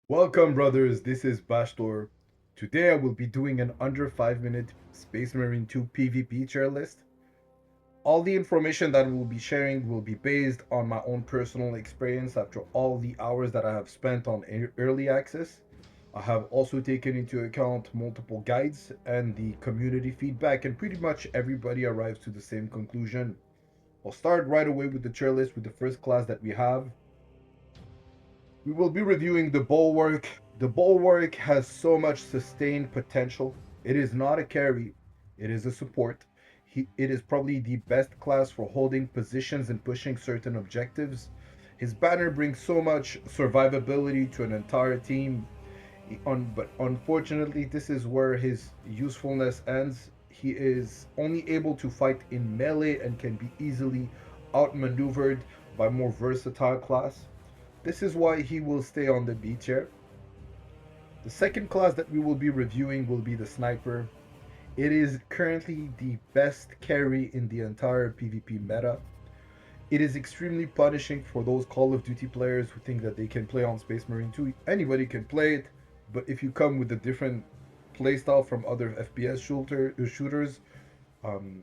Welcome, brothers. This is Bashtor. Today I will be doing an under 5 minute Space Marine 2 PvP tier list. All the information that we'll be sharing will be based on my own personal experience after all the hours that I have spent on early access. I have also taken into account multiple guides and the community feedback, and pretty much everybody arrives to the same conclusion. I'll start right away with the tier list with the first class that we have. We will be reviewing the Bulwark. The Bulwark has so much sustained potential. It is not a carry, it is a support. It is probably the best class for holding positions and pushing certain objectives. His banner brings so much survivability to an entire team. But unfortunately, this is where his usefulness ends. He is only able to fight in melee and can be easily outmaneuvered by more versatile class. This is why he will stay on the B tier. The second class that we will be reviewing will be the Sniper. It is currently the best carry in the entire PvP meta. It is extremely punishing for those Call of Duty players who think that they can play on Space Marine 2. Anybody can play it, but if you come with a different playstyle from other FPS shooters,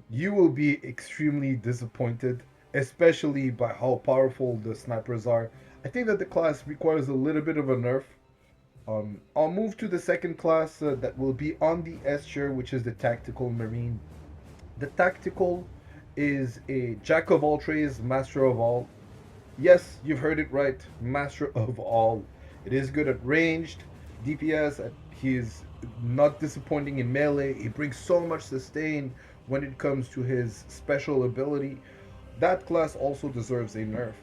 you will be extremely disappointed, especially by how powerful the snipers are. I think that the class requires a little bit of a nerf. I'll move to the second class that will be on the S tier, which is the Tactical Marine. The Tactical is a jack of all trades, master of all. Yes, you've heard it right, master of all. It is good at ranged, DPS. He is not disappointing in melee. He brings so much sustain when it comes to his special ability. That class also deserves a nerf.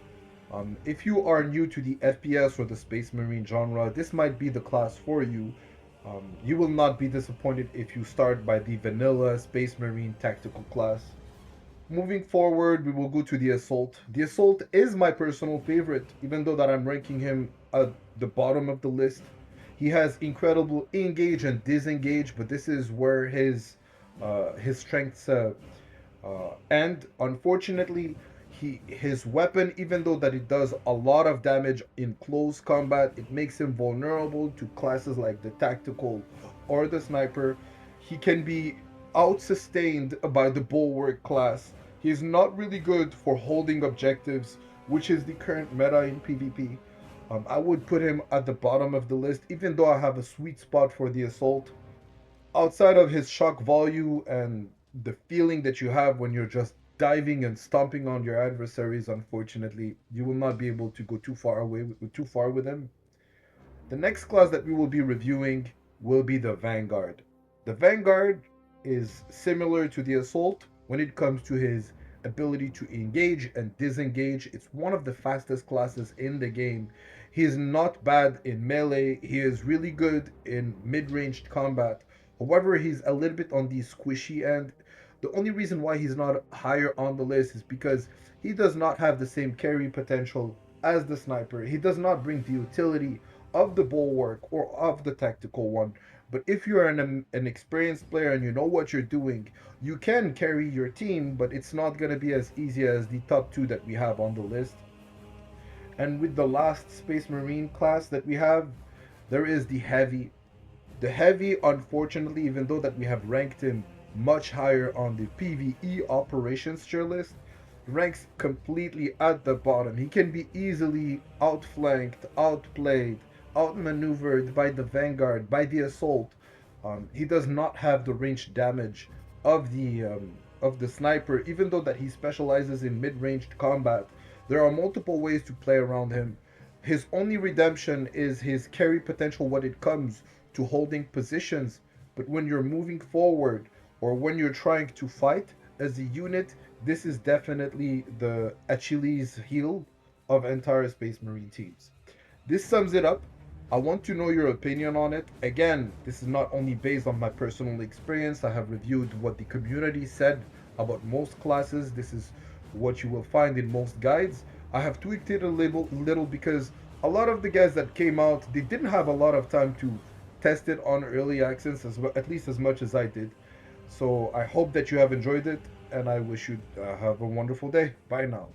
If you are new to the FPS or the Space Marine genre, this might be the class for you. You will not be disappointed if you start by the vanilla Space Marine tactical class. Moving forward, we will go to the Assault. The Assault is my personal favorite, even though that I'm ranking him at the bottom of the list. He has incredible engage and disengage, but this is where his strengths end. Unfortunately, his weapon, even though that it does a lot of damage in close combat, it makes him vulnerable to classes like the Tactical or the Sniper. He can be out sustained by the Bulwark class. He's not really good for holding objectives, which is the current meta in PvP. I would put him at the bottom of the list, even though I have a sweet spot for the Assault. Outside of his shock value and the feeling that you have when you're just diving and stomping on your adversaries, unfortunately, you will not be able to go too far with him. The next class that we will be reviewing will be the Vanguard. The Vanguard is similar to the Assault when it comes to his ability to engage and disengage. It's one of the fastest classes in the game. He is not bad in melee, he is really good in mid-ranged combat. However, he's a little bit on the squishy end. The only reason why he's not higher on the list is because he does not have the same carry potential as the Sniper. He does not bring the utility of the Bulwark or of the Tactical one. But if you're an experienced player and you know what you're doing, you can carry your team, but it's not going to be as easy as the top two that we have on the list. And with the last Space Marine class that we have, there is the Heavy. The Heavy, unfortunately, even though that we have ranked him much higher on the PvE operations tier list, ranks completely at the bottom. He can be easily outflanked, outplayed, outmaneuvered by the Vanguard, by the Assault. He does not have the range damage of the Sniper, even though that he specializes in mid-ranged combat. There are multiple ways to play around him. His only redemption is his carry potential when it comes to holding positions, but when you're moving forward or when you're trying to fight as a unit, this is definitely the Achilles heel of entire Space Marine teams. This sums it up. I want to know your opinion on it. Again, this is not only based on my personal experience. I have reviewed what the community said about most classes. This is what you will find in most guides. I have tweaked it a little because a lot of the guys that came out, they didn't have a lot of time to test it on early access, as well, at least as much as I did. So I hope that you have enjoyed it, and I wish you have a wonderful day. Bye now.